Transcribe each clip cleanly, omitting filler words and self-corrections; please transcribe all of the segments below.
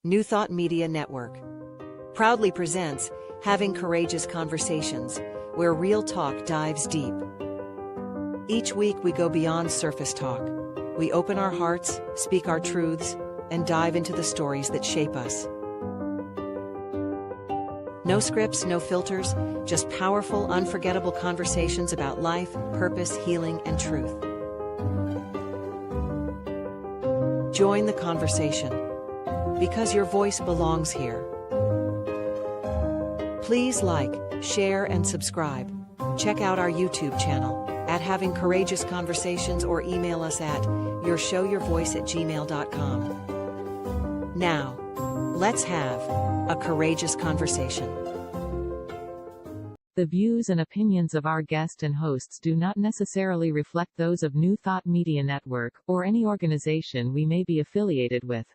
New Thought Media Network proudly presents Having Courageous Conversations, where real talk dives deep. Each week we go beyond surface talk. We open our hearts, speak our truths, and dive into the stories that shape us. No scripts, no filters, just powerful, unforgettable conversations about life, purpose, healing, and truth. Join the conversation, because your voice belongs here. Please like, share, and subscribe. Check out our YouTube channel at Having Courageous Conversations or email us at yourshowyourvoice@gmail.com. Now, let's have a courageous conversation. The views and opinions of our guest and hosts do not necessarily reflect those of New Thought Media Network, or any organization we may be affiliated with.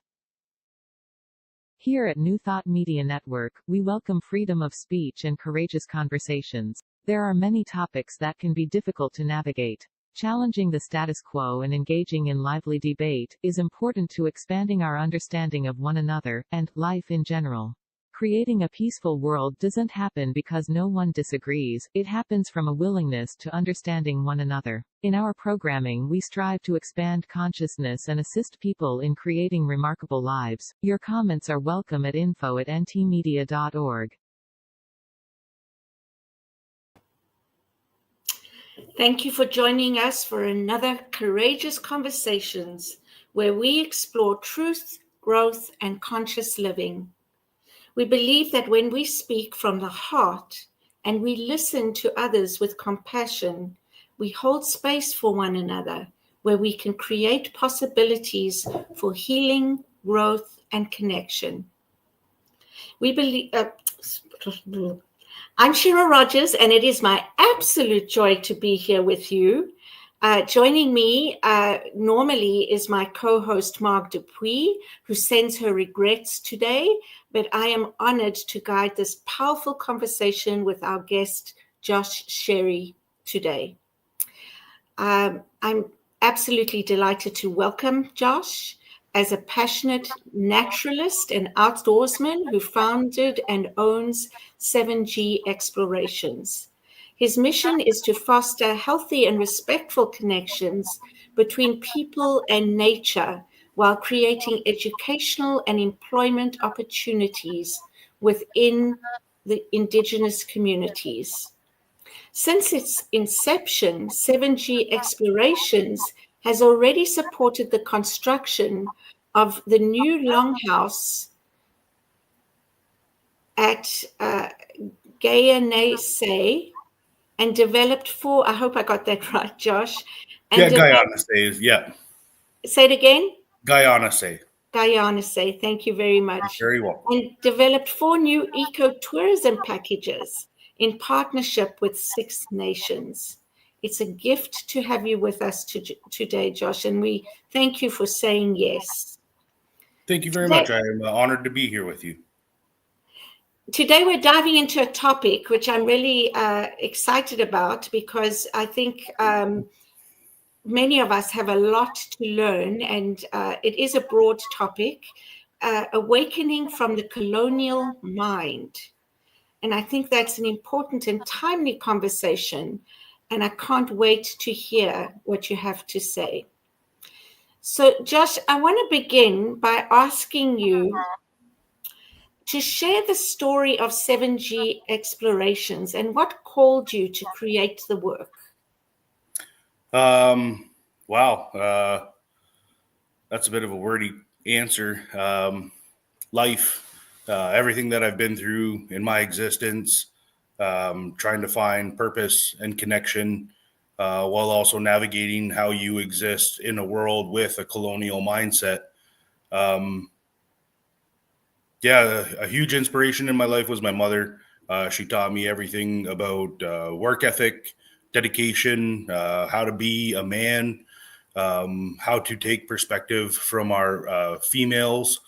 Here at New Thought Media Network, we welcome freedom of speech and courageous conversations. There are many topics that can be difficult to navigate. Challenging the status quo and engaging in lively debate is important to expanding our understanding of one another, and life in general. Creating a peaceful world doesn't happen because no one disagrees, it happens from a willingness to understanding one another. In our programming, we strive to expand consciousness and assist people in creating remarkable lives. Your comments are welcome at info@ntmedia.org. Thank you for joining us for another Courageous Conversations, where we explore truth, growth, and conscious living. We believe that when we speak from the heart and we listen to others with compassion, we hold space for one another, where we can create possibilities for healing, growth, and connection. We believe. I'm Shira Rogers, and it is my absolute joy to be here with you. Joining me normally is my co-host, Mark Dupuis, who sends her regrets today, but I am honored to guide this powerful conversation with our guest, Josh Sherry, today. I'm absolutely delighted to welcome Josh as a passionate naturalist and outdoorsman who founded and owns 7G Explorations. His mission is to foster healthy and respectful connections between people and nature while creating educational and employment opportunities within the indigenous communities. Since its inception, 7G Explorations has already supported the construction of the new longhouse at Guyana and developed four, I hope I got that right, Josh. And Guyana says, yeah. Say it again? Guyana say. Thank you very much. Very well. And developed 4 new ecotourism packages in partnership with 6 nations. It's a gift to have you with us today, Josh, and we thank you for saying yes. Thank you very much. I am honored to be here with you. Today we're diving into a topic which I'm really excited about, because I think many of us have a lot to learn, and it is a broad topic, awakening from the colonial mind. And I think that's an important and timely conversation, and I can't wait to hear what you have to say. So, Josh, I want to begin by asking you to share the story of 7G Explorations and what called you to create the work. Wow. That's a bit of a wordy answer. Life, everything that I've been through in my existence, trying to find purpose and connection, while also navigating how you exist in a world with a colonial mindset. A huge inspiration in my life was my mother. She taught me everything about work ethic, dedication, how to be a man, how to take perspective from our females,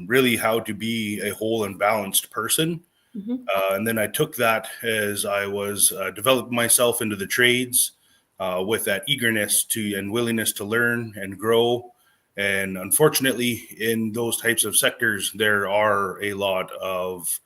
really how to be a whole and balanced person. Mm-hmm. And then I took that as I was developing myself into the trades with that eagerness to and willingness to learn and grow And unfortunately, in those types of sectors, there are a lot of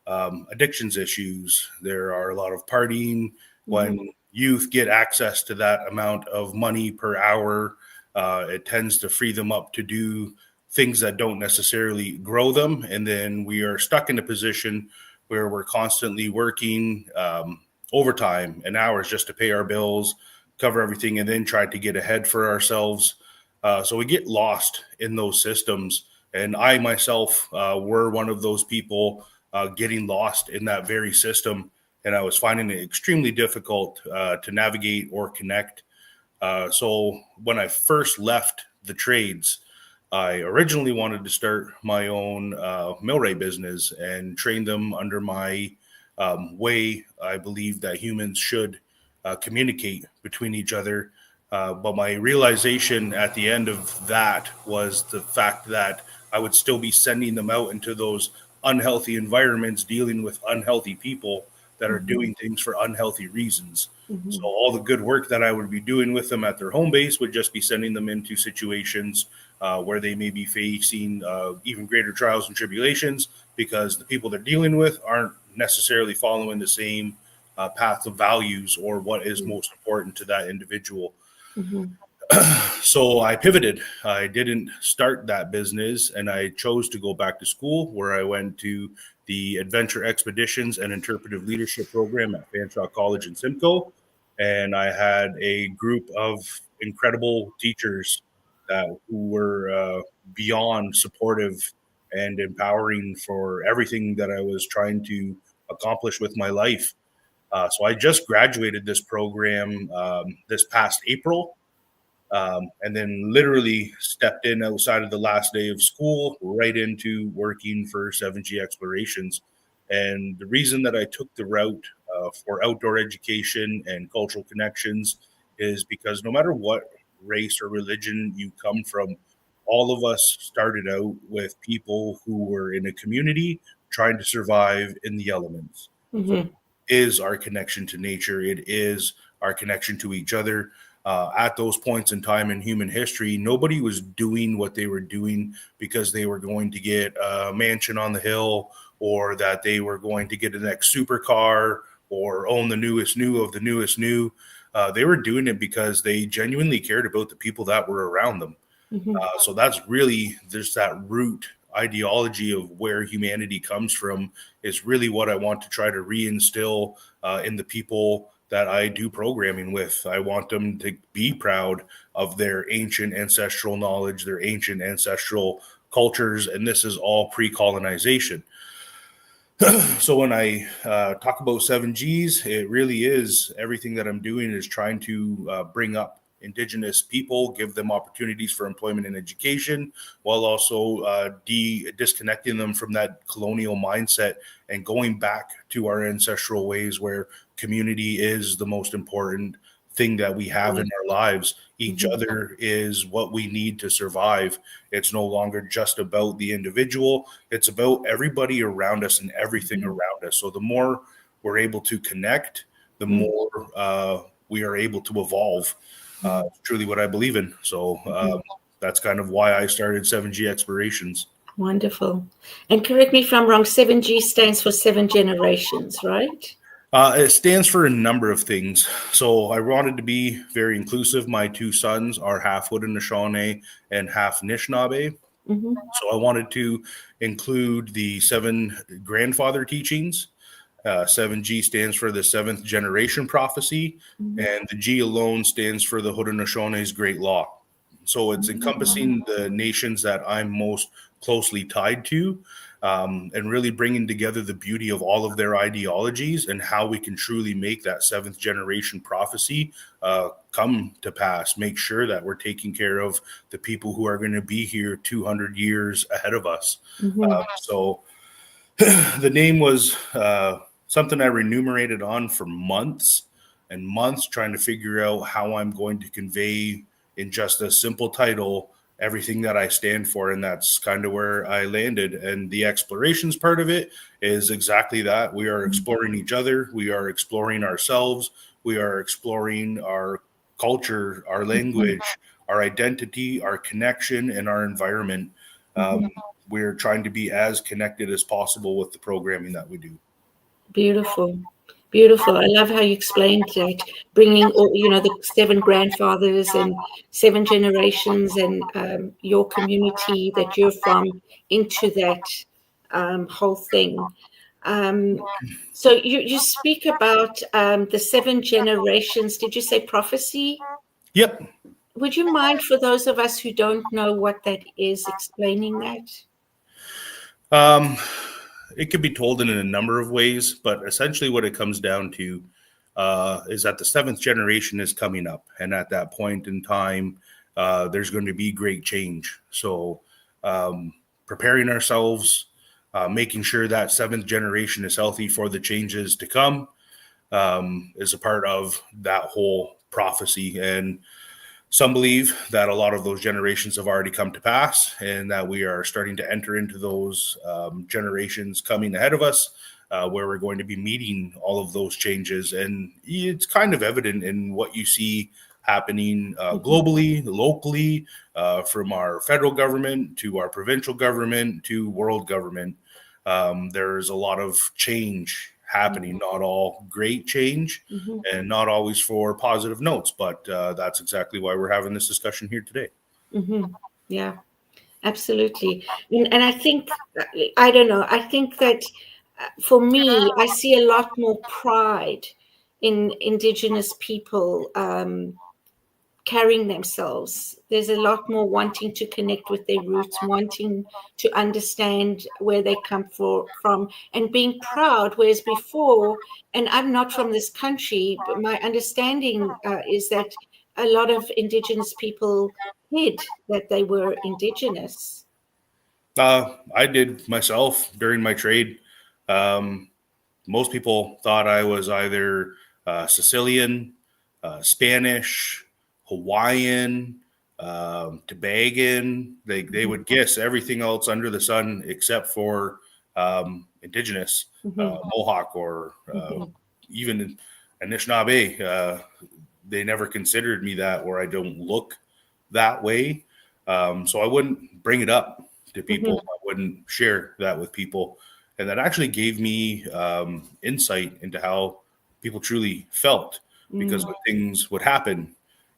addictions issues. There are a lot of partying. When youth get access to that amount of money per hour, it tends to free them up to do things that don't necessarily grow them. And then we are stuck in a position where we're constantly working overtime and hours just to pay our bills, cover everything, and then try to get ahead for ourselves. So we get lost in those systems. And I myself were one of those people getting lost in that very system. And I was finding it extremely difficult to navigate or connect. So when I first left the trades, I originally wanted to start my own millwright business and train them under my way. I believe that humans should communicate between each other. But my realization at the end of that was the fact that I would still be sending them out into those unhealthy environments, dealing with unhealthy people that are doing things for unhealthy reasons. So all the good work that I would be doing with them at their home base would just be sending them into situations where they may be facing even greater trials and tribulations because the people they're dealing with aren't necessarily following the same path of values or what is most important to that individual. So I pivoted. I didn't start that business, and I chose to go back to school, where I went to the Adventure Expeditions and Interpretive Leadership Program at Fanshawe College in Simcoe. And I had a group of incredible teachers who were beyond supportive and empowering for everything that I was trying to accomplish with my life. So I just graduated this program this past April. And then literally stepped in outside of the last day of school, right into working for 7G Explorations. And the reason that I took the route for outdoor education and cultural connections is because no matter what race or religion you come from, all of us started out with people who were in a community trying to survive in the elements. So it is our connection to nature. It is our connection to each other. At those points in time in human history, nobody was doing what they were doing because they were going to get a mansion on the hill, or that they were going to get the next supercar or own the newest new of the newest new. They were doing it because they genuinely cared about the people that were around them. So that's really just that root ideology of where humanity comes from is really what I want to try to reinstill in the people that I do programming with. I want them to be proud of their ancient ancestral knowledge, their ancient ancestral cultures, and this is all pre-colonization. So when I talk about 7Gs, it really is everything that I'm doing is trying to bring up Indigenous people, give them opportunities for employment and education, while also disconnecting them from that colonial mindset and going back to our ancestral ways where community is the most important thing that we have in our lives. Each other is what we need to survive. It's no longer just about the individual. It's about everybody around us and everything around us. So the more we're able to connect, the more we are able to evolve. It's truly what I believe in. So that's kind of why I started 7G Explorations. Wonderful. And correct me if I'm wrong, 7G stands for 7 generations, right? It stands for a number of things. So I wanted to be very inclusive. My two sons are half Haudenosaunee and half Anishinaabe. So I wanted to include the 7 grandfather teachings. 7G stands for the 7th generation prophecy, and the G alone stands for the Haudenosaunee's great law. So it's encompassing the nations that I'm most closely tied to, and really bringing together the beauty of all of their ideologies and how we can truly make that 7th generation prophecy come to pass. Make sure that we're taking care of the people who are going to be here 200 years ahead of us. So the name was something I remunerated on for months and months, trying to figure out how I'm going to convey in just a simple title everything that I stand for. And that's kind of where I landed. And the explorations part of it is exactly that. We are exploring each other. We are exploring ourselves. We are exploring our culture, our language, our identity, our connection, and our environment. We're trying to be as connected as possible with the programming that we do. Beautiful. Beautiful. I love how you explained that, bringing all, the 7 grandfathers and 7 generations and your community that you're from into that whole thing. So you speak about the 7 generations. Did you say prophecy? Yep. Would you mind, for those of us who don't know what that is, explaining that? It could be told in a number of ways, but essentially what it comes down to is that the 7th generation is coming up. And at that point in time, there's going to be great change. So preparing ourselves, making sure that 7th generation is healthy for the changes to come is a part of that whole prophecy. And some believe that a lot of those generations have already come to pass and that we are starting to enter into those generations coming ahead of us, where we're going to be meeting all of those changes. And it's kind of evident in what you see happening globally, locally, from our federal government to our provincial government to world government. There's a lot of change happening, not all great change and not always for positive notes, but that's exactly why we're having this discussion here today. Yeah, absolutely. And I think, I don't know, I think that for me, I see a lot more pride in Indigenous people carrying themselves. There's a lot more wanting to connect with their roots, wanting to understand where they come from, and being proud. Whereas before, and I'm not from this country, but my understanding is that a lot of Indigenous people hid that they were Indigenous. I did myself during my trade. Most people thought I was either Sicilian, Spanish, Hawaiian, Tobagan. They would guess everything else under the sun except for Indigenous, Mohawk, or even Anishinaabe. They never considered me that, or I don't look that way. So I wouldn't bring it up to people. I wouldn't share that with people. And that actually gave me insight into how people truly felt, because when things would happen,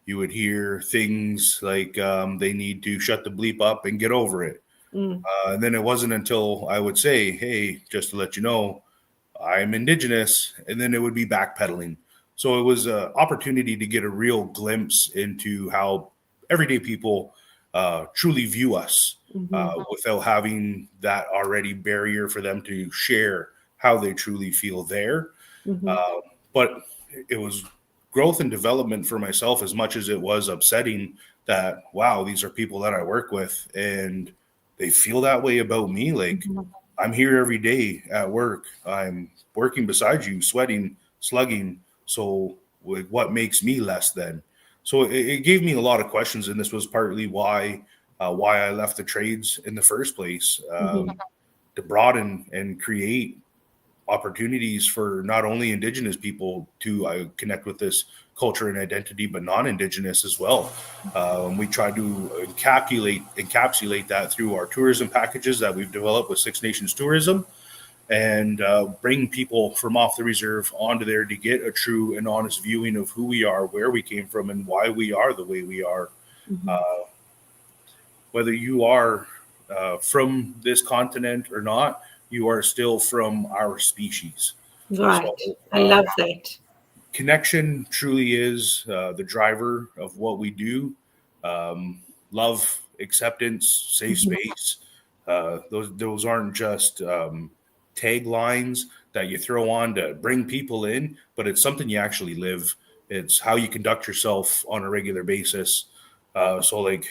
you would hear things like they need to shut the bleep up and get over it. And then it wasn't until I would say, hey, just to let you know, I'm Indigenous, and then it would be backpedaling. So it was an opportunity to get a real glimpse into how everyday people truly view us without having that already barrier for them to share how they truly feel there. But it was growth and development for myself as much as it was upsetting that, wow, these are people that I work with and they feel that way about me. Like, I'm here every day at work. I'm working beside you, sweating, slugging. So what makes me less than? So it gave me a lot of questions. And this was partly why I left the trades in the first place, to broaden and create opportunities for not only Indigenous people to connect with this culture and identity, but non-Indigenous as well. We try to encapsulate that through our tourism packages that we've developed with Six Nations Tourism, and bring people from off the reserve onto there to get a true and honest viewing of who we are, where we came from, and why we are the way we are. Whether you are from this continent or not, you are still from our species. Right. So, I love that. Connection truly is the driver of what we do. Love, acceptance, safe space. Those aren't just taglines that you throw on to bring people in, but it's something you actually live. It's how you conduct yourself on a regular basis. So like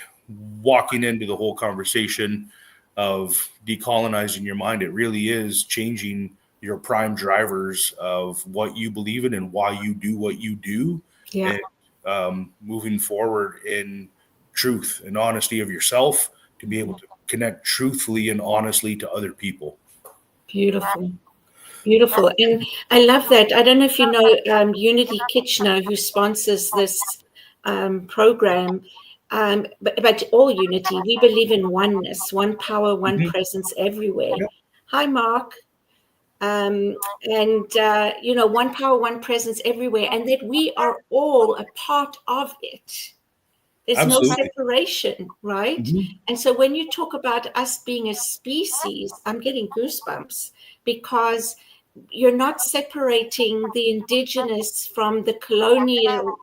walking into the whole conversation of decolonizing your mind, it really is changing your prime drivers of what you believe in and why you do what you do. Yeah. And moving forward in truth and honesty of yourself to be able to connect truthfully and honestly to other people. Beautiful. Beautiful. And I love that. I don't know if you know Unity Kitchener, who sponsors this program. but all unity. We believe in oneness, one power, one Mhm. presence everywhere. Yeah, Hi, Mark. One power, one presence everywhere, and that we are all a part of it. There's no absolutely. separation, right? Mhm. And so when you talk about us being a species, I'm getting goosebumps because you're not separating the indigenous from the colonial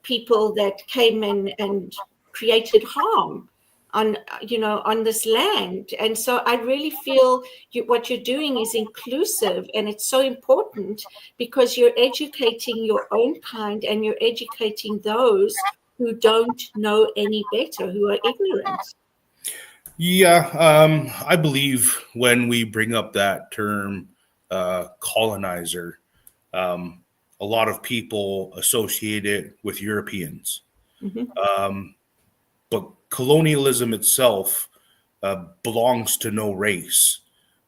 people that came in and created harm on this land. And so I really feel what you're doing is inclusive, and it's so important because you're educating your own kind and you're educating those who don't know any better, who are ignorant. Yeah, I believe when we bring up that term, colonizer, um, a lot of people associate it with Europeans. Mhm. Um, but colonialism itself belongs to no race,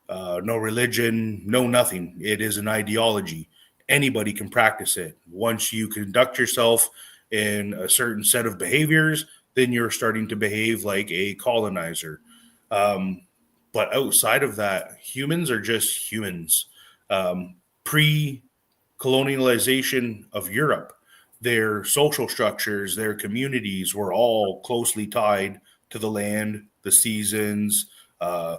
no religion, no nothing. It is an ideology. Anybody can practice it. Once you conduct yourself in a certain set of behaviors, then you're starting to behave like a colonizer. Um, but outside of that, humans are just humans. Pre colonialization of Europe, their social structures, their communities were all closely tied to the land, the seasons, uh,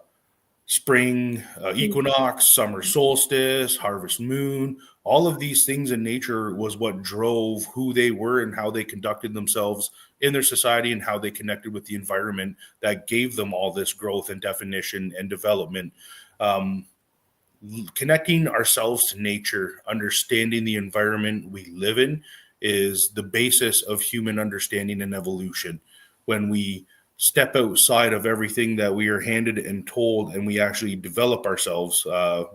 spring equinox, summer solstice, harvest moon. All of these things in nature was what drove who they were and how they conducted themselves in their society and how they connected with the environment that gave them all this growth and definition and development. Um, Connecting ourselves to nature, understanding the environment we live in is the basis of human understanding and evolution. When we step outside of everything that we are handed and told, and we actually develop ourselves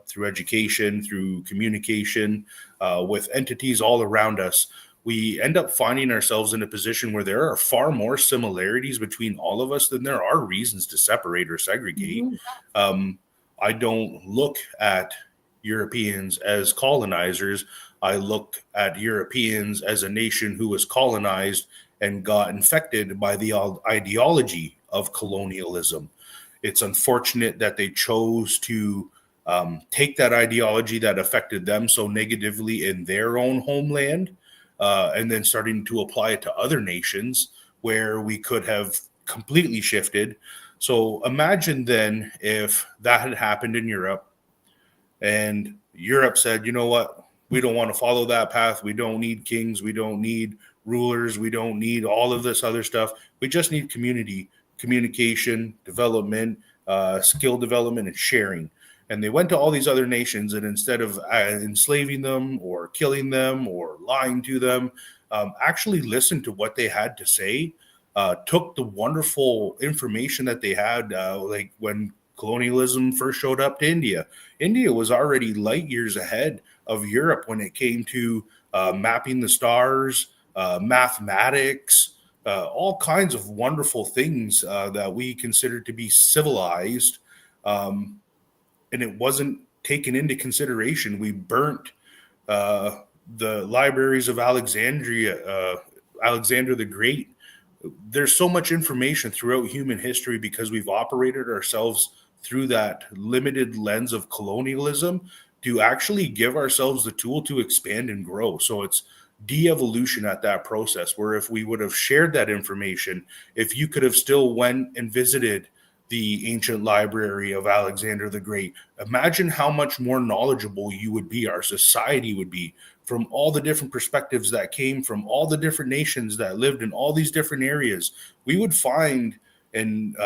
through education, through communication with entities all around us, we end up finding ourselves in a position where there are far more similarities between all of us than there are reasons to separate or segregate. Mhm. Um, I don't look at Europeans as colonizers. I look at Europeans as a nation who was colonized and got infected by the ideology of colonialism. It's unfortunate that they chose to take that ideology that affected them so negatively in their own homeland and then starting to apply it to other nations where we could have completely shifted. So imagine then if that had happened in Europe and Europe said, you know what? We don't want to follow that path. We don't need kings. We don't need rulers. We don't need all of this other stuff. We just need community, communication, development, skill development, and sharing. And they went to all these other nations, and instead of enslaving them or killing them or lying to them, actually listened to what they had to say, took the wonderful information that they had, like when colonialism first showed up to India. India was already light years ahead of Europe when it came to mapping the stars, mathematics, all kinds of wonderful things that we considered to be civilized. Um, and it wasn't taken into consideration. We burnt uh, the libraries of Alexandria, Alexander the Great. There's so much information throughout human history because we've operated ourselves through that limited lens of colonialism to actually give ourselves the tool to expand and grow. So it's de-evolution at that process where if we would have shared that information, if you could have still went and visited the ancient library of Alexander the Great, imagine how much more knowledgeable you would be, our society would be, from all the different perspectives that came from all the different nations that lived in all these different areas. We would find and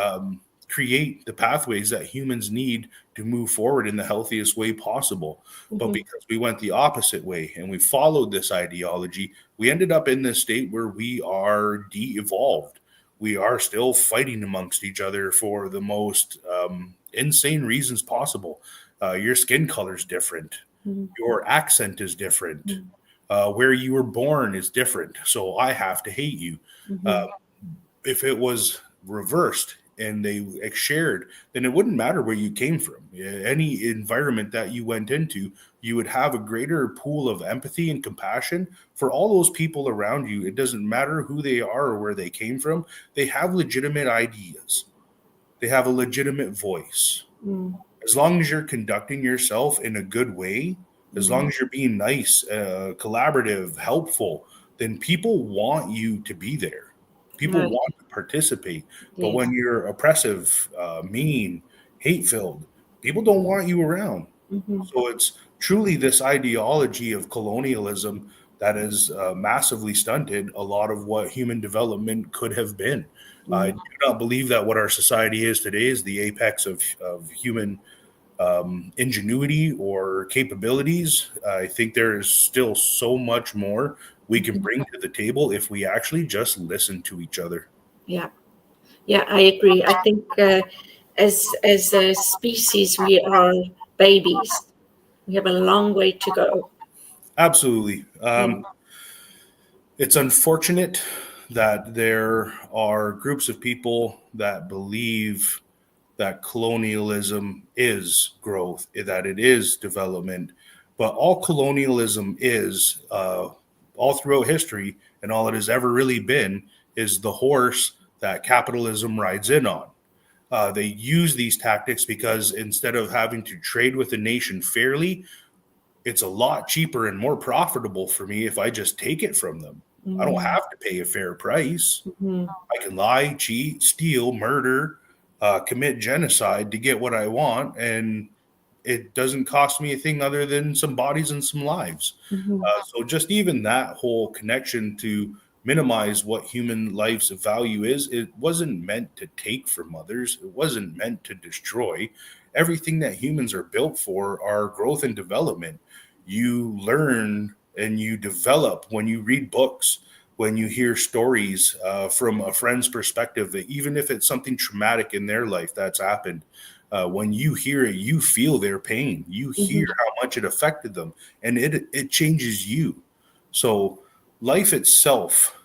create the pathways that humans need to move forward in the healthiest way possible. But Mhm. because we went the opposite way and we followed this ideology, we ended up in this state where we are de evolved. We are still fighting amongst each other for the most insane reasons possible. Your skin color is different, Mhm. your accent is different, Mhm. where you were born is different. So I have to hate you. Uh, Mhm. if it was reversed and they shared, then it wouldn't matter where you came from. Any environment that you went into, you would have a greater pool of empathy and compassion for all those people around you. It doesn't matter who they are or where they came from. They have legitimate ideas. They have a legitimate voice. As long as you're conducting yourself in a good way, as long as you're being nice, collaborative, helpful, then people want you to be there. People Right. want to participate. But Yes. when you're oppressive, mean, hate-filled, people don't want you around. So it's truly this ideology of colonialism that has massively stunted a lot of what human development could have been. I do not believe that what our society is today is the apex of human ingenuity or capabilities. I think there is still so much more we can bring to the table if we actually just listen to each other. Yeah. Yeah, I agree. I think as a species, we are babies. We have a long way to go. Absolutely. Yeah. It's unfortunate that there are groups of people that believe that colonialism is growth, that it is development. But all colonialism is, all throughout history, and all it has ever really been, is the horse that capitalism rides in on. They use these tactics because instead of having to trade with a nation fairly, it's a lot cheaper and more profitable for me if I just take it from them. I don't have to pay a fair price. I can lie, cheat, steal, murder, commit genocide to get what I want, and it doesn't cost me a thing other than some bodies and some lives. So just even that whole connection to minimize what human life's value is, it wasn't meant to take from others. It wasn't meant to destroy. Everything that humans are built for are growth and development. You learn and you develop when you read books, when you hear stories from a friend's perspective, even if it's something traumatic in their life that's happened. When you hear it, you feel their pain. You hear how much it affected them, and it changes you. So life itself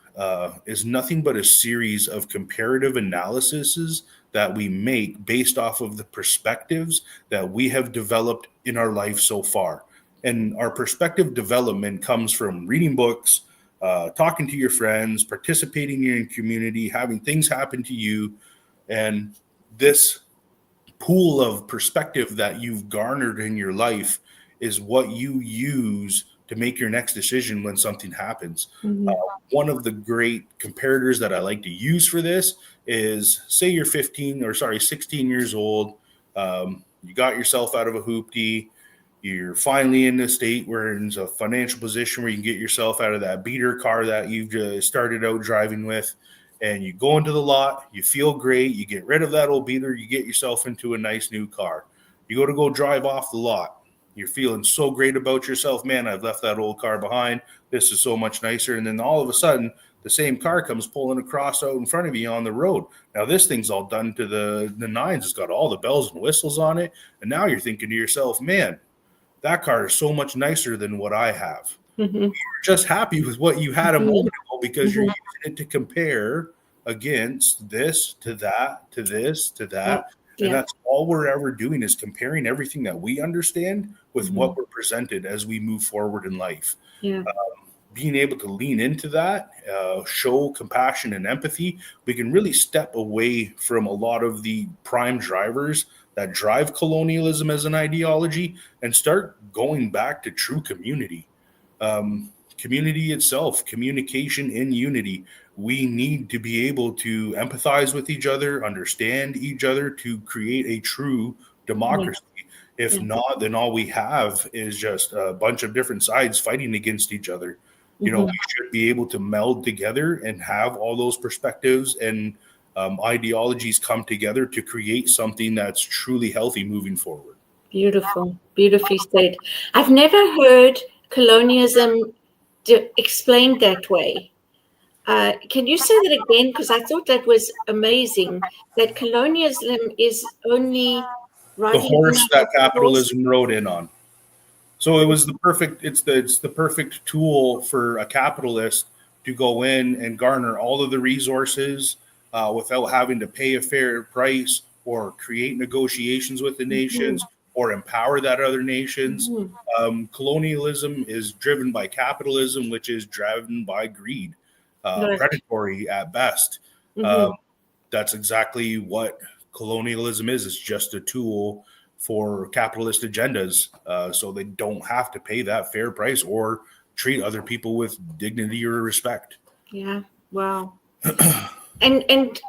is nothing but a series of comparative analyses that we make based off of the perspectives that we have developed in our life so far. And our perspective development comes from reading books, talking to your friends, participating in your community, having things happen to you. And this pool of perspective that you've garnered in your life is what you use to make your next decision when something happens. One of the great comparators that I like to use for this is, say you're 16 years old. You got yourself out of a hoopty. You're finally in a state where it's a financial position where you can get yourself out of that beater car that you've just started out driving with. And you go into the lot, you feel great, you get rid of that old beater, you get yourself into a nice new car. You go drive off the lot. You're feeling so great about yourself. Man, I've left that old car behind. This is so much nicer. And then all of a sudden, the same car comes pulling across out in front of you on the road. Now, this thing's all done to the nines. It's got all the bells and whistles on it. And now you're thinking to yourself, man, that car is so much nicer than what I have. You're just happy with what you had a moment ago because you're using it to compare against this to that to this to that. And that's all we're ever doing is comparing everything that we understand with what we're presented as we move forward in life. Being able to lean into that, show compassion and empathy, we can really step away from a lot of the prime drivers that drive colonialism as an ideology and start going back to true community. Community itself, communication in unity. We need to be able to empathize with each other, understand each other to create a true democracy. If not, then all we have is just a bunch of different sides fighting against each other. We should be able to meld together and have all those perspectives and ideologies come together to create something that's truly healthy moving forward. Beautiful, beautifully said. I've never heard colonialism explained that way. Can you say that again? Because I thought that was amazing. That colonialism is only the horse that capitalism rode in on. So it was it's the perfect tool for a capitalist to go in and garner all of the resources, without having to pay a fair price or create negotiations with the nations or empower that other nations. Colonialism is driven by capitalism, which is driven by greed, Right. predatory at best. That's exactly what colonialism is. It's just a tool for capitalist agendas, so they don't have to pay that fair price or treat other people with dignity or respect. Yeah. Wow. and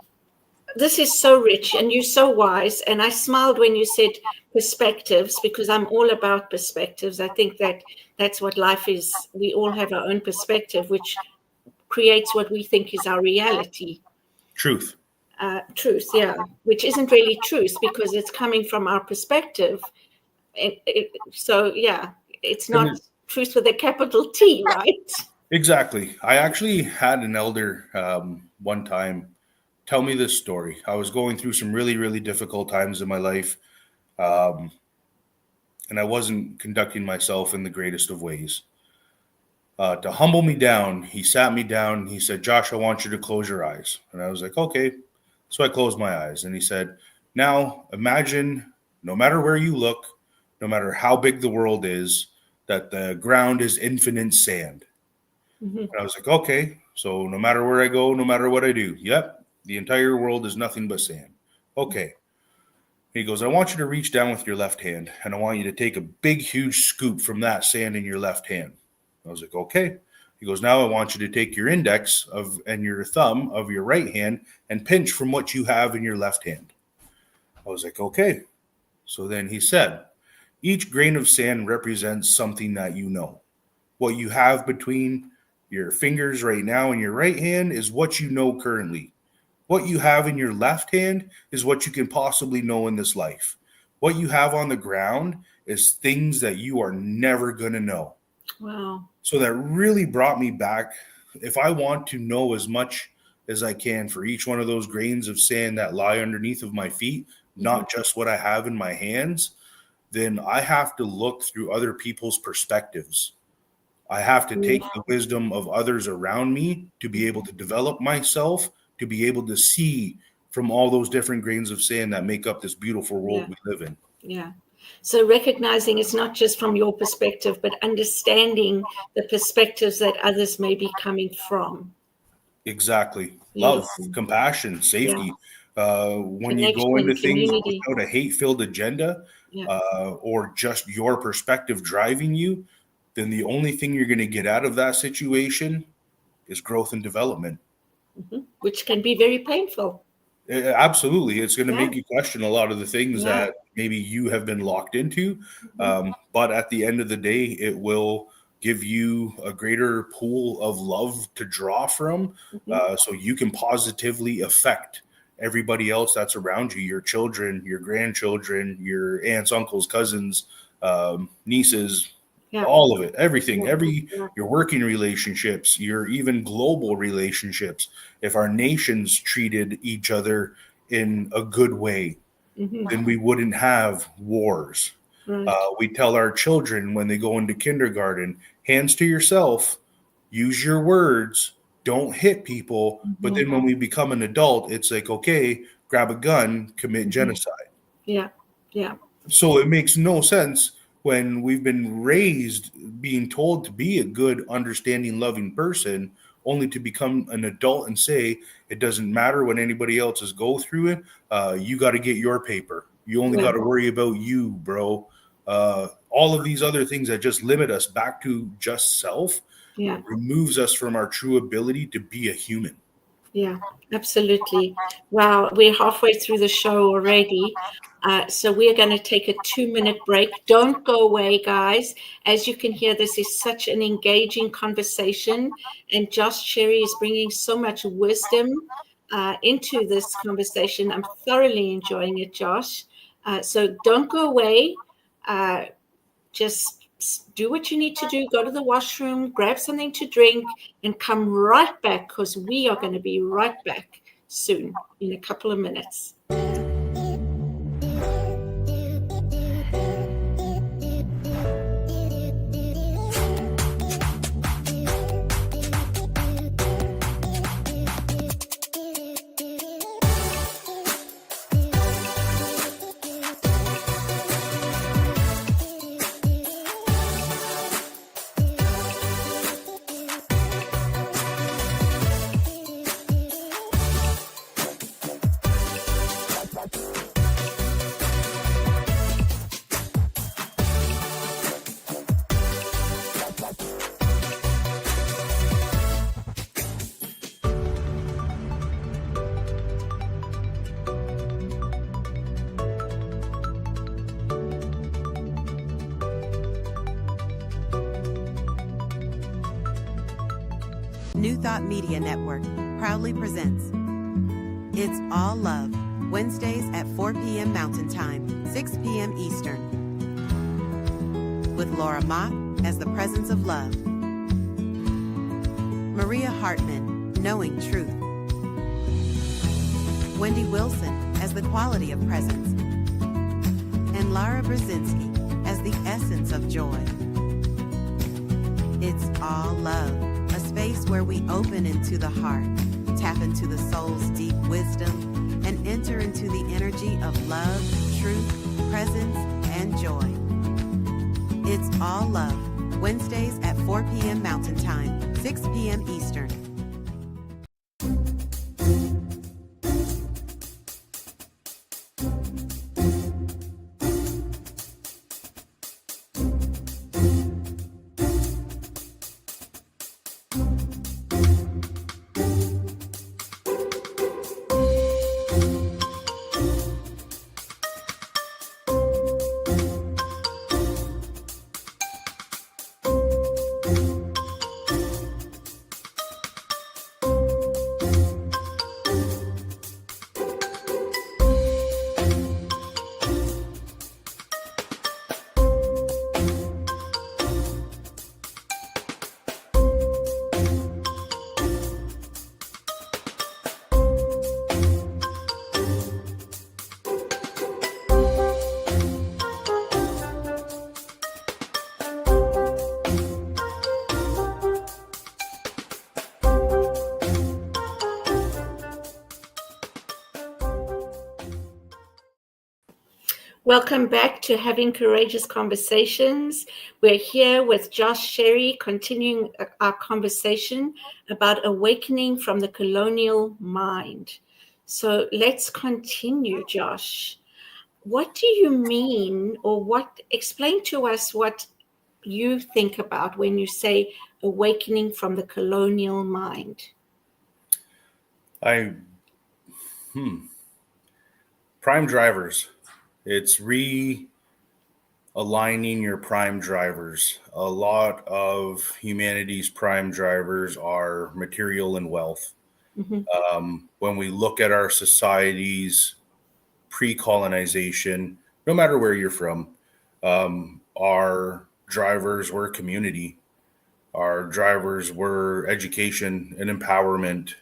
this is so rich, and you're so wise. And I smiled when you said perspectives, because I'm all about perspectives. I think that that's what life is. We all have our own perspective, which creates what we think is our reality. Truth. Truth, yeah, which isn't really truth because it's coming from our perspective. So, yeah, it's not truth with a capital T, right? Exactly. I actually had an elder one time tell me this story. I was going through some really, really difficult times in my life, and I wasn't conducting myself in the greatest of ways. To humble me down, he sat me down and he said, "Josh, I want you to close your eyes." And I was like, "Okay." So I closed my eyes and he said, "Now imagine, no matter where you look, no matter how big the world is, that the ground is infinite sand." And I was like, "Okay, so no matter where I go, no matter what I do, yep, the entire world is nothing but sand." Okay. He goes, "I want you to reach down with your left hand and I want you to take a big, huge scoop from that sand in your left hand." I was like, "Okay." He goes, "Now I want you to take your index and your thumb of your right hand and pinch from what you have in your left hand." I was like, "Okay." So then he said, "Each grain of sand represents something that you know. What you have between your fingers right now in your right hand is what you know currently. What you have in your left hand is what you can possibly know in this life. What you have on the ground is things that you are never going to know." Wow. So that really brought me back. If I want to know as much as I can for each one of those grains of sand that lie underneath of my feet, not just what I have in my hands, then I have to look through other people's perspectives. I have to take the wisdom of others around me to be able to develop myself, to be able to see from all those different grains of sand that make up this beautiful world we live in. Yeah. So recognizing it's not just from your perspective, but understanding the perspectives that others may be coming from. Exactly. Love, compassion, safety. When you go into things without a hate-filled agenda, or just your perspective driving you, then the only thing you're going to get out of that situation is growth and development. Which can be very painful. Absolutely. It's going to make you question a lot of the things that maybe you have been locked into. But at the end of the day, it will give you a greater pool of love to draw from, so you can positively affect everybody else that's around you, your children, your grandchildren, your aunts, uncles, cousins, nieces, all of it, everything, your working relationships, your even global relationships. If our nations treated each other in a good way, then we wouldn't have wars. We tell our children when they go into kindergarten, hands to yourself, use your words, don't hit people. But then when we become an adult, it's like, okay, grab a gun, commit genocide. Yeah. So it makes no sense when we've been raised being told to be a good, understanding, loving person, only to become an adult and say, it doesn't matter what anybody else is go through it. You got to get your paper. You only got to worry about you, bro. All of these other things that just limit us back to just self removes us from our true ability to be a human. Yeah, absolutely. Wow, we're halfway through the show already. So we're going to take a 2-minute break. Don't go away, guys. As you can hear, this is such an engaging conversation. And Josh Cherry is bringing so much wisdom into this conversation. I'm thoroughly enjoying it, Josh. So don't go away. Just do what you need to do. Go to the washroom, grab something to drink, and come right back, because we are going to be right back soon in a couple of minutes. New Thought Media Network proudly presents It's All Love, Wednesdays at 4 p.m. Mountain Time, 6 p.m. Eastern, with Laura Mock as the presence of love, Maria Hartman, knowing truth, Wendy Wilson as the quality of presence, and Lara Brzezinski as the essence of joy. It's all love, a space where we open into the heart, tap into the soul's deep wisdom, and enter into the energy of love, truth, presence, and joy. It's all love, Wednesdays at 4 p.m. Mountain Time, 6 p.m. Eastern. Welcome back to Having Courageous Conversations. We're here with Josh Sherry, continuing our conversation about awakening from the colonial mind. So let's continue, Josh. What do you mean, or explain to us what you think about when you say awakening from the colonial mind? Prime drivers. It's realigning your prime drivers. A lot of humanity's prime drivers are material and wealth. Mm-hmm. When we look at our societies pre-colonization, no matter where you're from, our drivers were community. Our drivers were education and empowerment.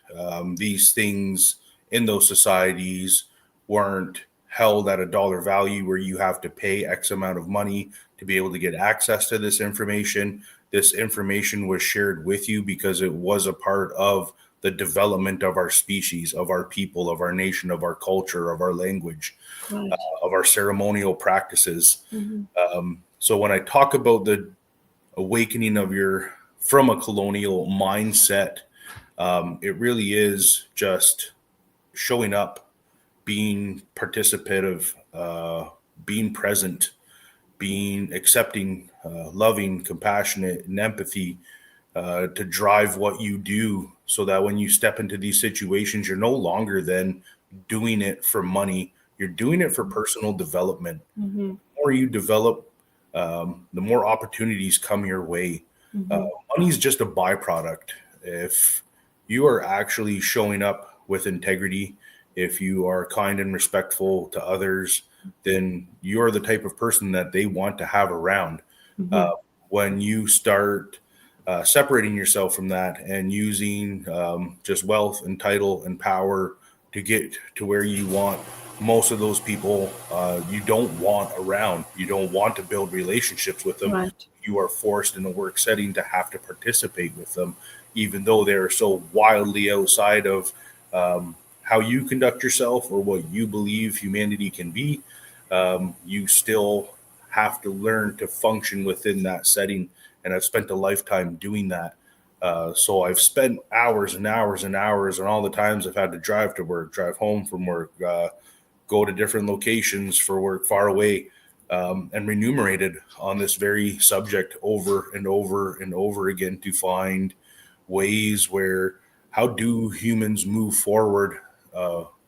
These things in those societies weren't held at a dollar value where you have to pay X amount of money to be able to get access to this information. This information was shared with you because it was a part of the development of our species, of our people, of our nation, of our culture, of our language, Right. of our ceremonial practices. Mm-hmm. So when I talk about the awakening from a colonial mindset, it really is just showing up, being participative, being present, being accepting, loving, compassionate, and empathy to drive what you do, so that when you step into these situations, you're no longer then doing it for money. You're doing it for personal development. Mm-hmm. The more you develop, the more opportunities come your way. Mm-hmm. Money is just a byproduct. If you are actually showing up with integrity, if you are kind and respectful to others, then you're the type of person that they want to have around. Mm-hmm. When you start separating yourself from that and using just wealth and title and power to get to where you want, most of those people you don't want around. You don't want to build relationships with them. Right. You are forced in a work setting to have to participate with them, even though they're so wildly outside of how you conduct yourself or what you believe humanity can be. You still have to learn to function within that setting. And I've spent a lifetime doing that. So I've spent hours and hours and hours, and all the times I've had to drive to work, drive home from work, go to different locations for work far away, and remunerated on this very subject over and over and over again to find ways where, how do humans move forward,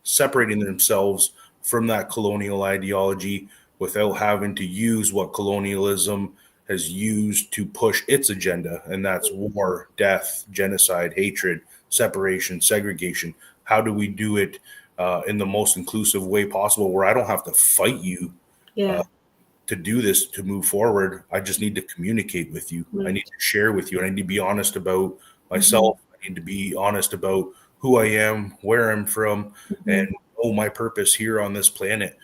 separating themselves from that colonial ideology without having to use what colonialism has used to push its agenda, and that's war, death, genocide, hatred, separation, segregation. How do we do it in the most inclusive way possible, where I don't have to fight you Yeah. to do this, to move forward? I just need to communicate with you. I need to share with you. And I need to be honest about myself. I need to be honest about who I am, where I'm from, and know my purpose here on this planet.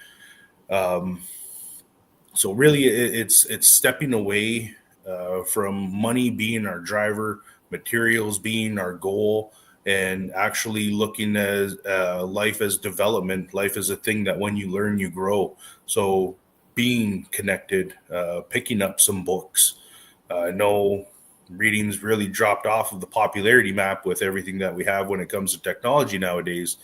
So really, it's stepping away from money being our driver, materials being our goal, and actually looking at life as development. Life is a thing that when you learn, you grow. So being connected, picking up some books. I know reading's really dropped off of the popularity map with everything that we have when it comes to technology nowadays.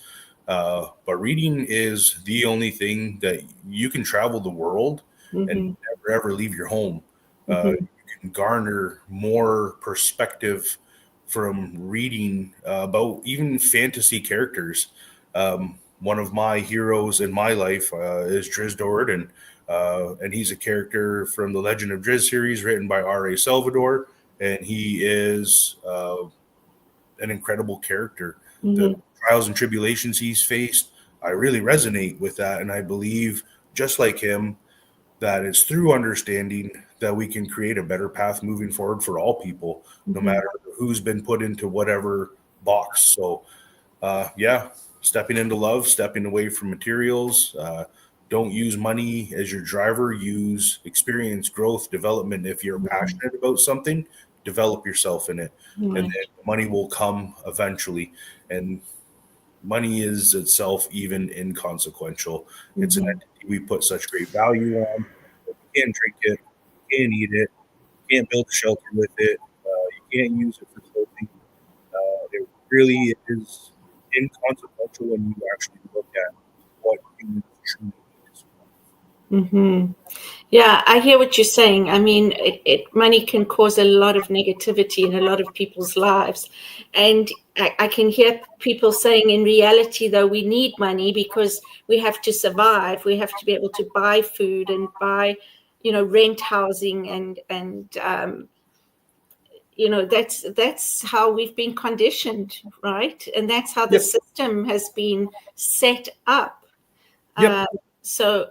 But reading is the only thing that you can travel the world and never ever leave your home. You can garner more perspective from reading about even fantasy characters. One of my heroes in my life is Driz Doran, and he's a character from the Legend of Driz series written by R.A. Salvador, and he is an incredible character. The trials and tribulations he's faced, I really resonate with that, and I believe, just like him, that it's through understanding that we can create a better path moving forward for all people, no matter who's been put into whatever box. So, stepping into love, stepping away from materials. Don't use money as your driver. Use experience, growth, development. If you're passionate about something, develop yourself in it, and then money will come eventually. And money is itself even inconsequential. It's an entity we put such great value on. You can't drink it, you can't eat it, you can't build a shelter with it, you can't use it for clothing. It really is inconsequential when you actually look at what humans truly need. Yeah, I hear what you're saying. I mean, money can cause a lot of negativity in a lot of people's lives. And I can hear people saying, in reality, though, we need money because we have to survive. We have to be able to buy food and buy, rent housing. And that's how we've been conditioned, right? And that's how the system has been set up. So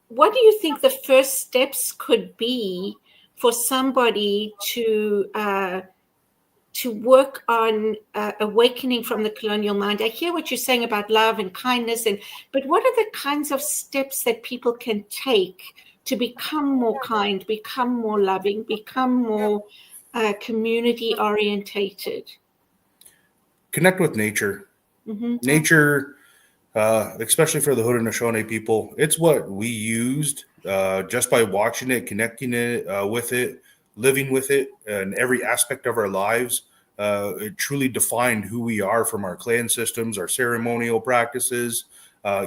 what do you think the first steps could be for somebody to work on awakening from the colonial mind? I hear what you're saying about love and kindness, but what are the kinds of steps that people can take to become more kind, become more loving, become more community orientated? Connect with nature. Nature, especially for the Haudenosaunee people, it's what we used just by watching it, connecting it with it, living with it in every aspect of our lives. It truly defined who we are, from our clan systems, our ceremonial practices.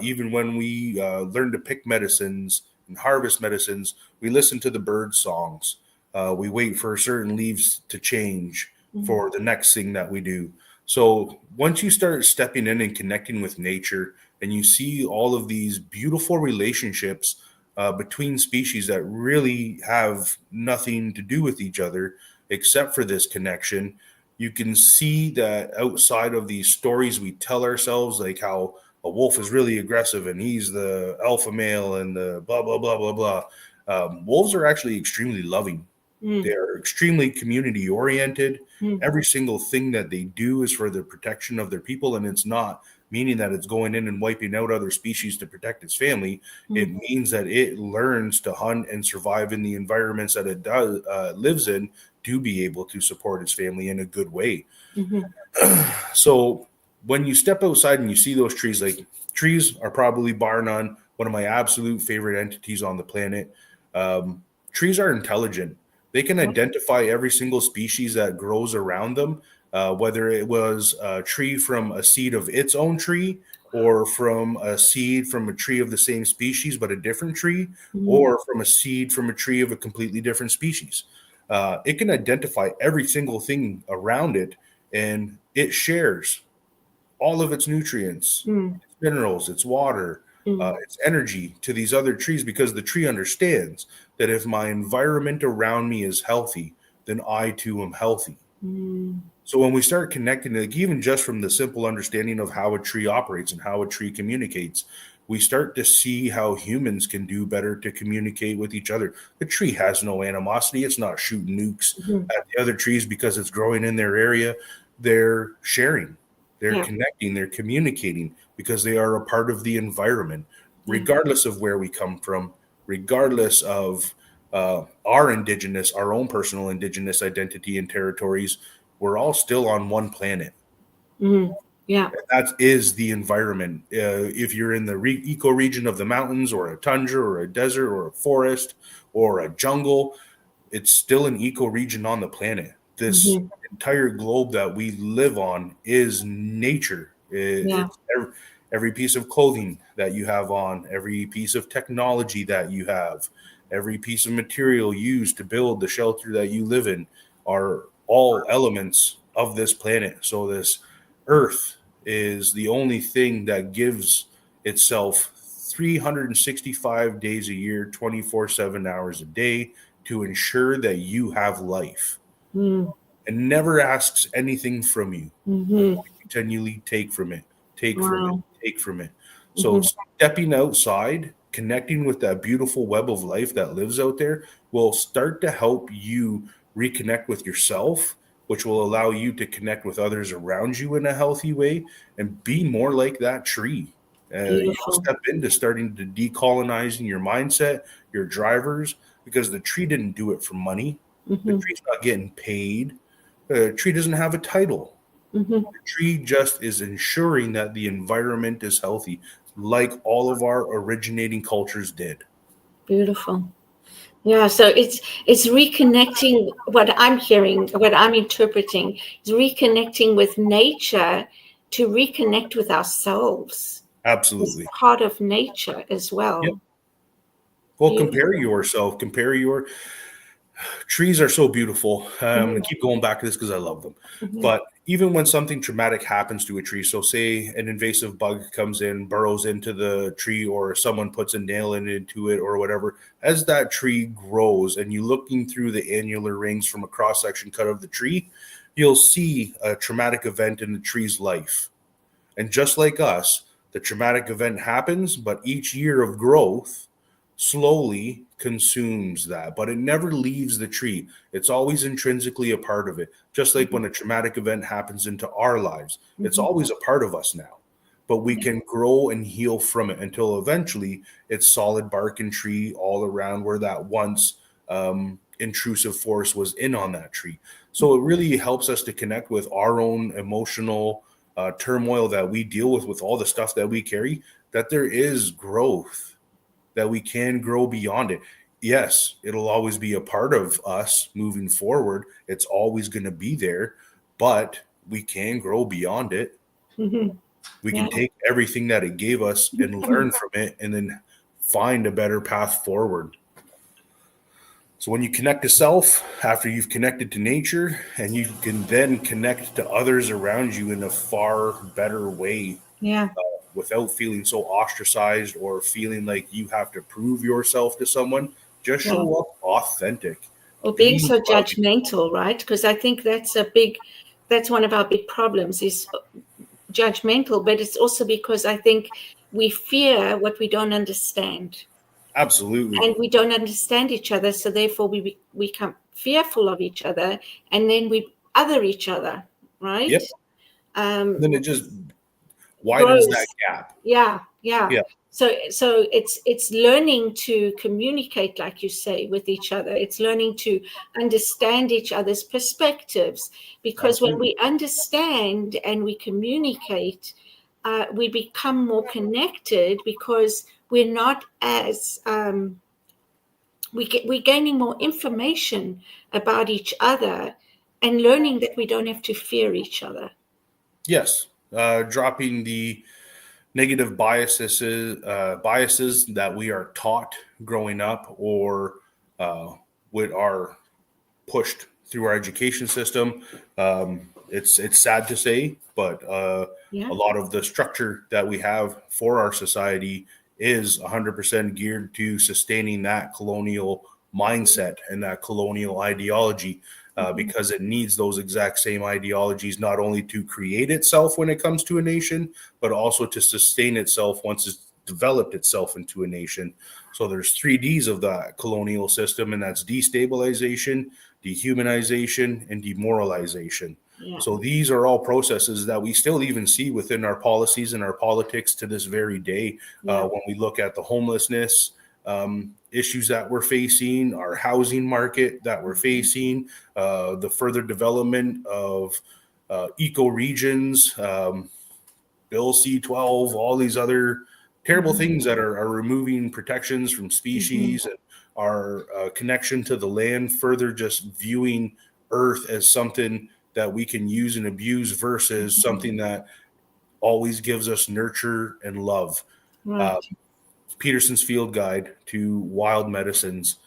Even when we learn to pick medicines and harvest medicines, we listen to the bird songs. We wait for certain leaves to change for the next thing that we do. So once you start stepping in and connecting with nature, and you see all of these beautiful relationships between species that really have nothing to do with each other except for this connection, you can see that outside of these stories we tell ourselves, like how a wolf is really aggressive and he's the alpha male and the blah, blah, blah, blah, blah. Wolves are actually extremely loving. They're extremely community oriented. Every single thing that they do is for the protection of their people, and it's not meaning that it's going in and wiping out other species to protect its family. It means that it learns to hunt and survive in the environments that it does lives in, to be able to support its family in a good way. So when you step outside and you see those trees, like, trees are probably bar none one of my absolute favorite entities on the planet. Trees are intelligent. They can identify every single species that grows around them, whether it was a tree from a seed of its own tree, or from a seed from a tree of the same species but a different tree, or from a seed from a tree of a completely different species. It can identify every single thing around it, and it shares all of its nutrients, its minerals, its water, its energy to these other trees, because the tree understands that if my environment around me is healthy, then I too am healthy. So when we start connecting, like even just from the simple understanding of how a tree operates and how a tree communicates, we start to see how humans can do better to communicate with each other. The tree has no animosity. It's not shooting nukes at the other trees because it's growing in their area. They're sharing, they're connecting, they're communicating because they are a part of the environment, regardless of where we come from, regardless of our own personal indigenous identity and territories. We're all still on one planet. Yeah. That is the environment. If you're in the eco region of the mountains or a tundra or a desert or a forest or a jungle, it's still an eco region on the planet. This entire globe that we live on is nature. It's every piece of clothing that you have on, every piece of technology that you have, every piece of material used to build the shelter that you live in are all elements of this planet. So this earth is the only thing that gives itself 365 days a year, 24/7 hours a day to ensure that you have life, and never asks anything from you. Continually take from it, take from it, take from it. So stepping outside, connecting with that beautiful web of life that lives out there will start to help you reconnect with yourself, which will allow you to connect with others around you in a healthy way and be more like that tree. You'll step into starting to decolonizing your mindset, your drivers, because the tree didn't do it for money. The tree's not getting paid. The tree doesn't have a title. The tree just is ensuring that the environment is healthy, like all of our originating cultures did. Beautiful. Yeah, so it's reconnecting. What I'm hearing, what I'm interpreting, is reconnecting with nature to reconnect with ourselves. Absolutely. It's part of nature as well. Yep. Well, compare yourself. Compare your trees are so beautiful. I'm going to keep going back to this because I love them. But even when something traumatic happens to a tree, so say an invasive bug comes in, burrows into the tree, or someone puts a nail into it or whatever, as that tree grows and you're looking through the annular rings from a cross-section cut of the tree, you'll see a traumatic event in the tree's life. And just like us, the traumatic event happens, but each year of growth slowly consumes that, but it never leaves the tree. It's always intrinsically a part of it. Just like when a traumatic event happens into our lives, it's always a part of us now, but we can grow and heal from it until eventually it's solid bark and tree all around where that once intrusive force was in on that tree. So it really helps us to connect with our own emotional turmoil that we deal with all the stuff that we carry, that there is growth, that we can grow beyond it. Yes, it'll always be a part of us moving forward. It's always going to be there, but we can grow beyond it. We can take everything that it gave us and learn from it and then find a better path forward. So when you connect to self, after you've connected to nature, and you can then connect to others around you in a far better way. Without feeling so ostracized or feeling like you have to prove yourself to someone, just show up authentic. Or being so judgmental, right? Because I think that's one of our big problems is judgmental, but it's also because I think we fear what we don't understand. Absolutely. And we don't understand each other, so therefore we become fearful of each other, and then we other each other, right? Yep. Then it just widens that gap. Yeah. So it's learning to communicate, like you say, with each other. It's learning to understand each other's perspectives, because when we understand and we communicate, we become more connected, because we're not as we're gaining more information about each other and learning that we don't have to fear each other. Yes. Dropping the negative biases that we are taught growing up, or what are pushed through our education system. It's sad to say, but a lot of the structure that we have for our society is 100% geared to sustaining that colonial mindset and that colonial ideology, because it needs those exact same ideologies, not only to create itself when it comes to a nation, but also to sustain itself once it's developed itself into a nation. So there's 3 Ds of that colonial system, and that's destabilization, dehumanization, and demoralization. Yeah. So these are all processes that we still even see within our policies and our politics to this very day. When we look at the homelessness issues that we're facing, our housing market that we're facing, the further development of eco regions, Bill C-12, all these other terrible things that are removing protections from species and our connection to the land, further just viewing Earth as something that we can use and abuse versus something that always gives us nurture and love. Right. Peterson's Field Guide to Wild Medicines,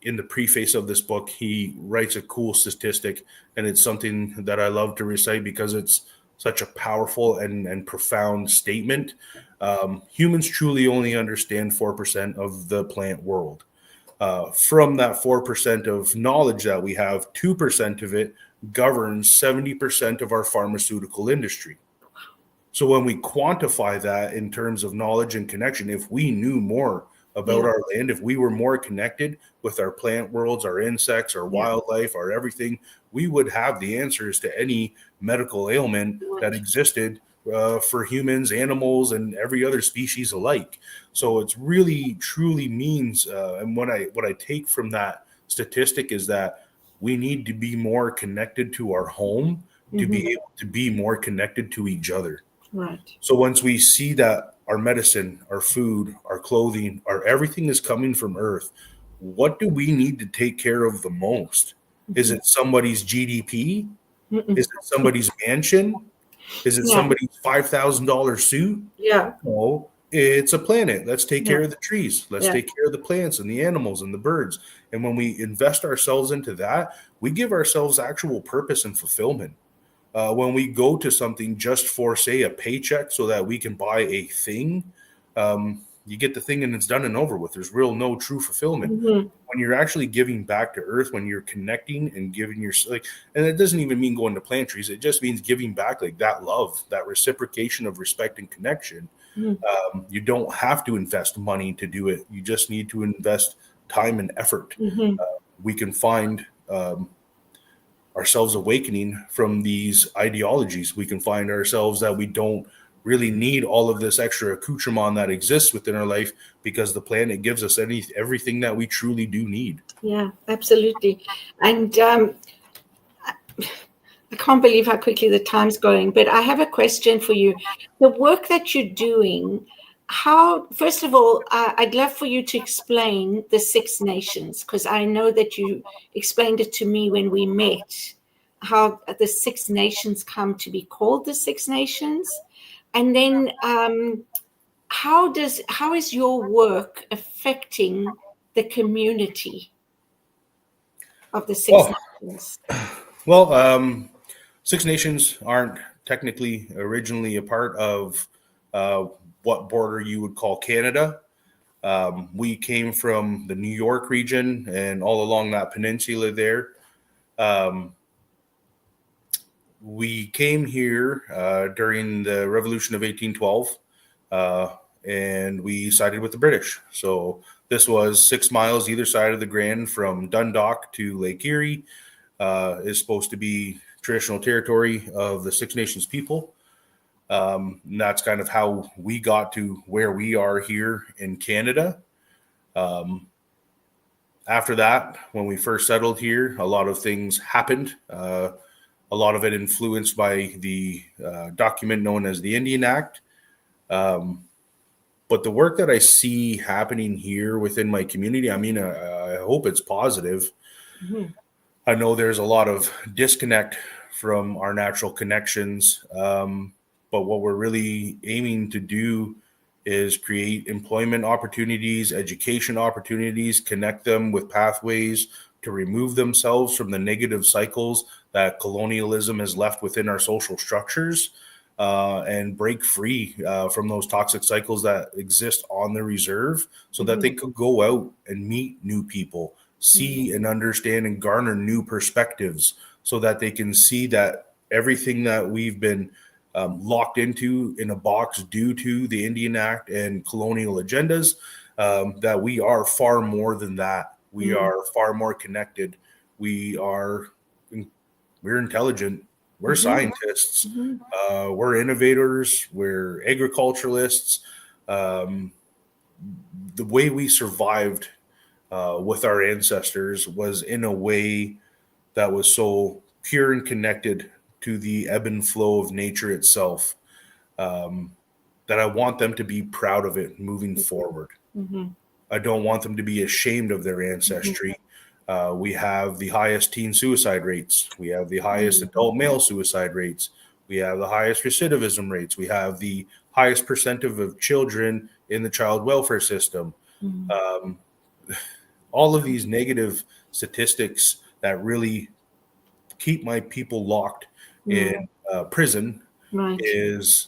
in the preface of this book, he writes a cool statistic, and it's something that I love to recite because it's such a powerful and profound statement. Humans truly only understand 4% of the plant world. From that 4% of knowledge that we have, 2% of it governs 70% of our pharmaceutical industry. So when we quantify that in terms of knowledge and connection, if we knew more about our land, if we were more connected with our plant worlds, our insects, our wildlife, our everything, we would have the answers to any medical ailment that existed for humans, animals, and every other species alike. So it's really, truly means, and what I take from that statistic is that we need to be more connected to our home to be able to be more connected to each other. Right. So once we see that our medicine, our food, our clothing, our everything is coming from Earth, what do we need to take care of the most? Is it somebody's GDP? Is it somebody's mansion? Is it somebody's $5,000 suit? Yeah. No, it's a planet. Let's take care of the trees. Let's take care of the plants and the animals and the birds. And when we invest ourselves into that, we give ourselves actual purpose and fulfillment. When we go to something just for, say, a paycheck so that we can buy a thing, you get the thing and it's done and over with. There's no true fulfillment. When you're actually giving back to Earth, when you're connecting and giving your, like, and it doesn't even mean going to plant trees. It just means giving back, like that love, that reciprocation of respect and connection. You don't have to invest money to do it. You just need to invest time and effort. We can find ourselves awakening from these ideologies. We can find ourselves that we don't really need all of this extra accoutrement that exists within our life because the planet gives us everything that we truly do need. Yeah, absolutely. And I can't believe how quickly the time's going, but I have a question for you. The work that you're doing, how, first of all, I'd love for you to explain the Six Nations, because I know that you explained it to me when we met, how the Six Nations come to be called the Six Nations. And then how is your work affecting the community of the Six Nations? Well, Six Nations aren't technically originally a part of what border you would call Canada. We came from the New York region and all along that peninsula there. We came here during the Revolution of 1812, and we sided with the British. So this was 6 miles either side of the Grand from Dundalk to Lake Erie. Is supposed to be traditional territory of the Six Nations people. And that's kind of how we got to where we are here in Canada. After that, when we first settled here, a lot of things happened. A lot of it influenced by the document known as the Indian Act. But the work that I see happening here within my community, I mean, I hope it's positive. I know there's a lot of disconnect from our natural connections. But what we're really aiming to do is create employment opportunities, education opportunities, connect them with pathways to remove themselves from the negative cycles that colonialism has left within our social structures. and break free from those toxic cycles that exist on the reserve, so that they could go out and meet new people, see and understand and garner new perspectives, so that they can see that everything that we've been locked into in a box due to the Indian Act and colonial agendas, that we are far more than that. We are far more connected. We're intelligent. We're scientists. We're innovators. We're agriculturalists. The way we survived with our ancestors was in a way that was so pure and connected to the ebb and flow of nature itself, that I want them to be proud of it moving forward. I don't want them to be ashamed of their ancestry. We have the highest teen suicide rates. We have the highest adult male suicide rates. We have the highest recidivism rates. We have the highest percentage of children in the child welfare system. All of these negative statistics that really keep my people locked in prison is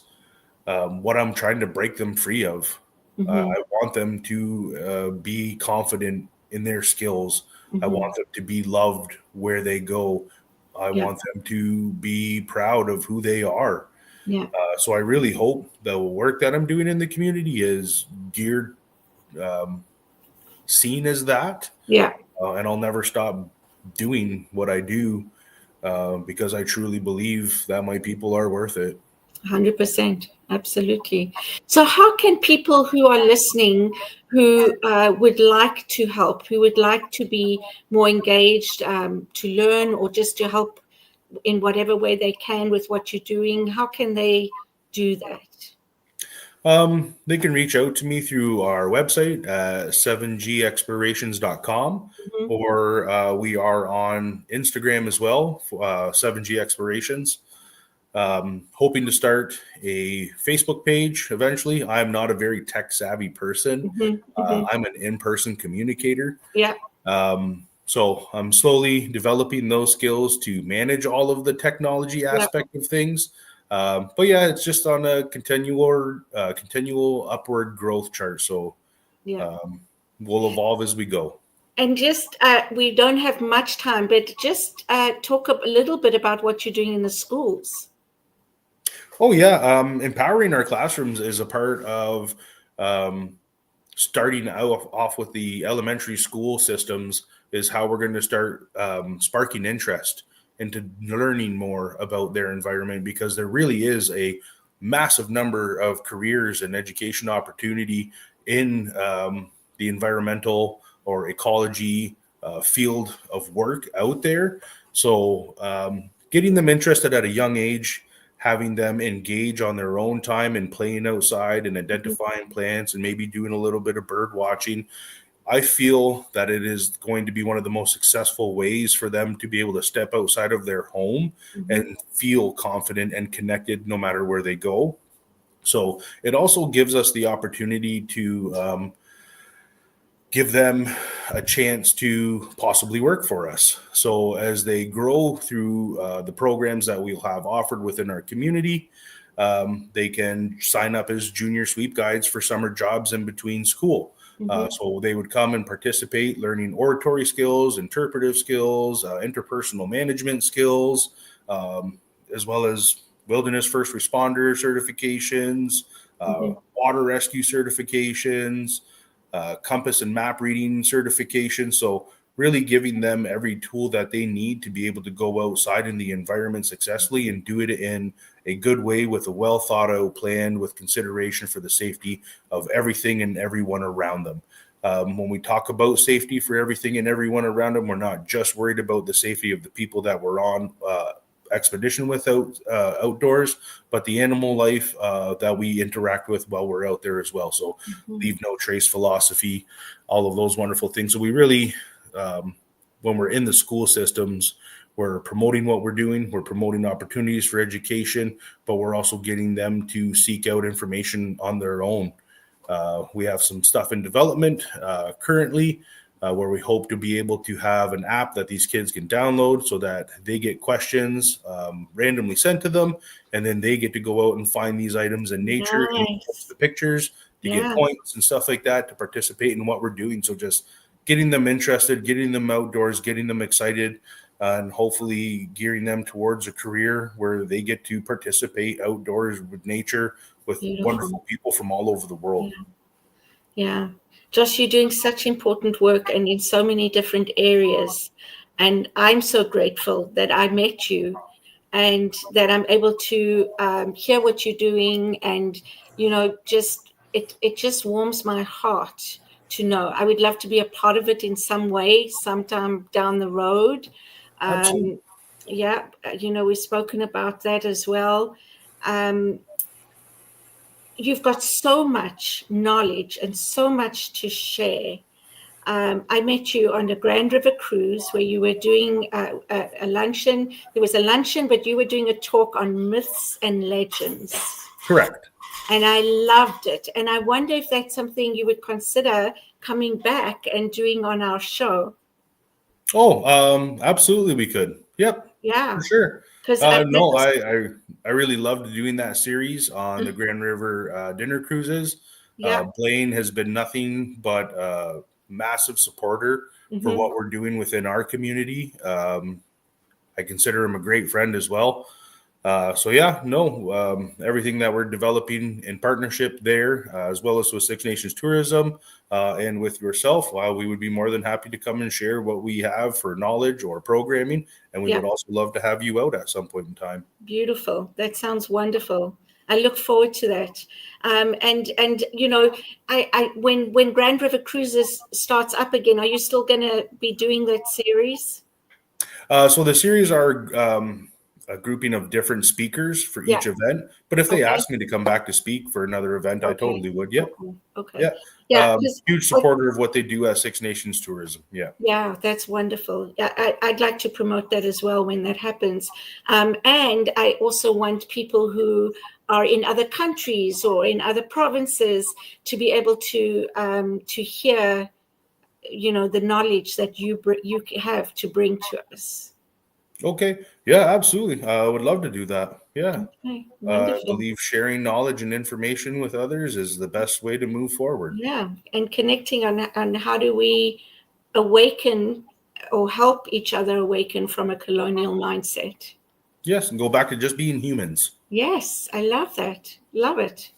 what I'm trying to break them free of. I want them to be confident in their skills. I want them to be loved where they go. I want them to be proud of who they are. So I really hope the work that I'm doing in the community is geared, seen as that. And I'll never stop doing what I do, because I truly believe that my people are worth it. 100%. Absolutely. So how can people who are listening, who would like to help, who would like to be more engaged, to learn, or just to help in whatever way they can with what you're doing, how can they do that? They can reach out to me through our website, 7gexplorations.com, or we are on Instagram as well, 7G Explorations. Hoping to start a Facebook page eventually. I'm not a very tech savvy person. I'm an in-person communicator. So I'm slowly developing those skills to manage all of the technology aspect of things. But yeah, it's just on a continual upward growth chart. So we'll evolve as we go. And just, we don't have much time, but just talk a little bit about what you're doing in the schools. Oh yeah, empowering our classrooms is a part of starting off with the elementary school systems, is how we're going to start sparking interest into learning more about their environment, because there really is a massive number of careers and education opportunity in the environmental or ecology field of work out there. So getting them interested at a young age, having them engage on their own time and playing outside and identifying plants and maybe doing a little bit of bird watching, I feel that it is going to be one of the most successful ways for them to be able to step outside of their home and feel confident and connected no matter where they go. So it also gives us the opportunity to give them a chance to possibly work for us. So as they grow through the programs that we'll have offered within our community, they can sign up as junior sweep guides for summer jobs in between school. So they would come and participate, learning oratory skills, interpretive skills, interpersonal management skills, as well as wilderness first responder certifications, water rescue certifications, compass and map reading certification. So really giving them every tool that they need to be able to go outside in the environment successfully and do it in a good way with a well thought out plan with consideration for the safety of everything and everyone around them. When we talk about safety for everything and everyone around them, we're not just worried about the safety of the people that we're on expedition with outdoors, but the animal life that we interact with while we're out there as well. So leave no trace philosophy, all of those wonderful things. So we really, when we're in the school systems, we're promoting what we're doing. We're promoting opportunities for education, but we're also getting them to seek out information on their own. We have some stuff in development currently where we hope to be able to have an app that these kids can download so that they get questions randomly sent to them, and then they get to go out and find these items in nature and post Nice. the pictures to get Yeah. points and stuff like that to participate in what we're doing. So just getting them interested, getting them outdoors, getting them excited, and hopefully gearing them towards a career where they get to participate outdoors with nature with Beautiful. wonderful people from all over the world. Yeah. Josh, you're doing such important work and in so many different areas. And I'm so grateful that I met you and that I'm able to hear what you're doing. And, just it just warms my heart to know. I would love to be a part of it in some way, sometime down the road. Absolutely. Yeah, we've spoken about that as well. You've got so much knowledge and so much to share. I met you on the Grand River Cruise where you were doing a luncheon. There was a luncheon, but you were doing a talk on myths and legends. Correct. And I loved it. And I wonder if that's something you would consider coming back and doing on our show. Oh, absolutely, we could. Yep. Yeah. For sure. Because I really loved doing that series on the Grand River dinner cruises. Yeah. Blaine has been nothing but a massive supporter for what we're doing within our community. I consider him a great friend as well. Everything that we're developing in partnership there, as well as with Six Nations Tourism and with yourself, we would be more than happy to come and share what we have for knowledge or programming. And we would also love to have you out at some point in time. Beautiful. That sounds wonderful. I look forward to that. When Grand River Cruises starts up again, are you still going to be doing that series? So the series are a grouping of different speakers for each event. But if they ask me to come back to speak for another event, I totally would. Yep. Okay. Yeah. Huge supporter of what they do at Six Nations Tourism. Yeah. Yeah, that's wonderful. I'd like to promote that as well when that happens. And I also want people who are in other countries or in other provinces to be able to hear, the knowledge that you have to bring to us. Okay. Yeah, absolutely. I would love to do that. Yeah. Okay, I wonderful. believe sharing knowledge and information with others is the best way to move forward. Yeah, and connecting on how do we awaken or help each other awaken from a colonial mindset. Yes, and go back to just being humans. Yes, I love that. Love it.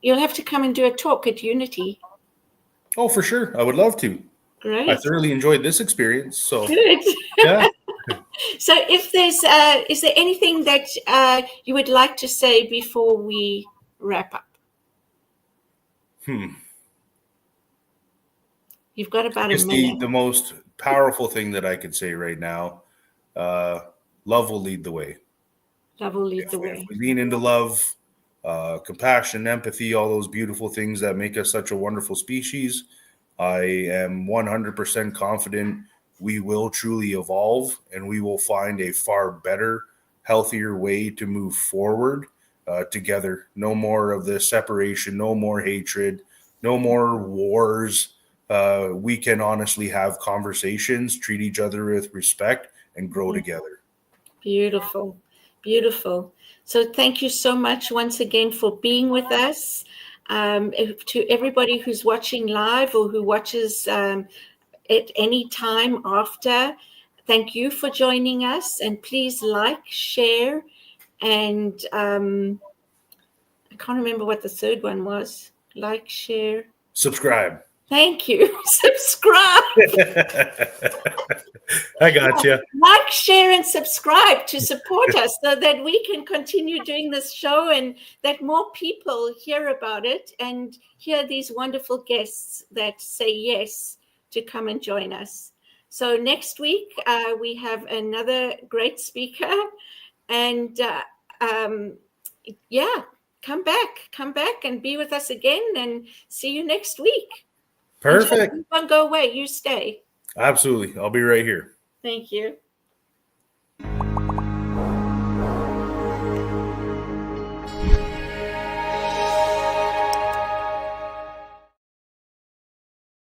You'll have to come and do a talk at Unity. Oh, for sure. I would love to. Great. I thoroughly enjoyed this experience. So Good. yeah. So if there's is there anything that you would like to say before we wrap up? You've got about a minute. The most powerful thing that I could say right now, love will lead the way. Love will lead the way. If we lean into love, compassion, empathy, all those beautiful things that make us such a wonderful species, I am 100% confident we will truly evolve and we will find a far better, healthier way to move forward together. No more of this separation, no more hatred, no more wars. We can honestly have conversations, treat each other with respect, and grow together. Beautiful. Beautiful. So thank you so much once again for being with us. To everybody who's watching live or who watches at any time after, thank you for joining us. And please like, share, and I can't remember what the third one was. Like, share. Subscribe. Thank you. Subscribe. I got you. Like, share, and subscribe to support us so that we can continue doing this show and that more people hear about it and hear these wonderful guests that say yes to come and join us. So next week, we have another great speaker. And come back and be with us again and see you next week. Perfect. You don't go away. You stay. Absolutely. I'll be right here. Thank you.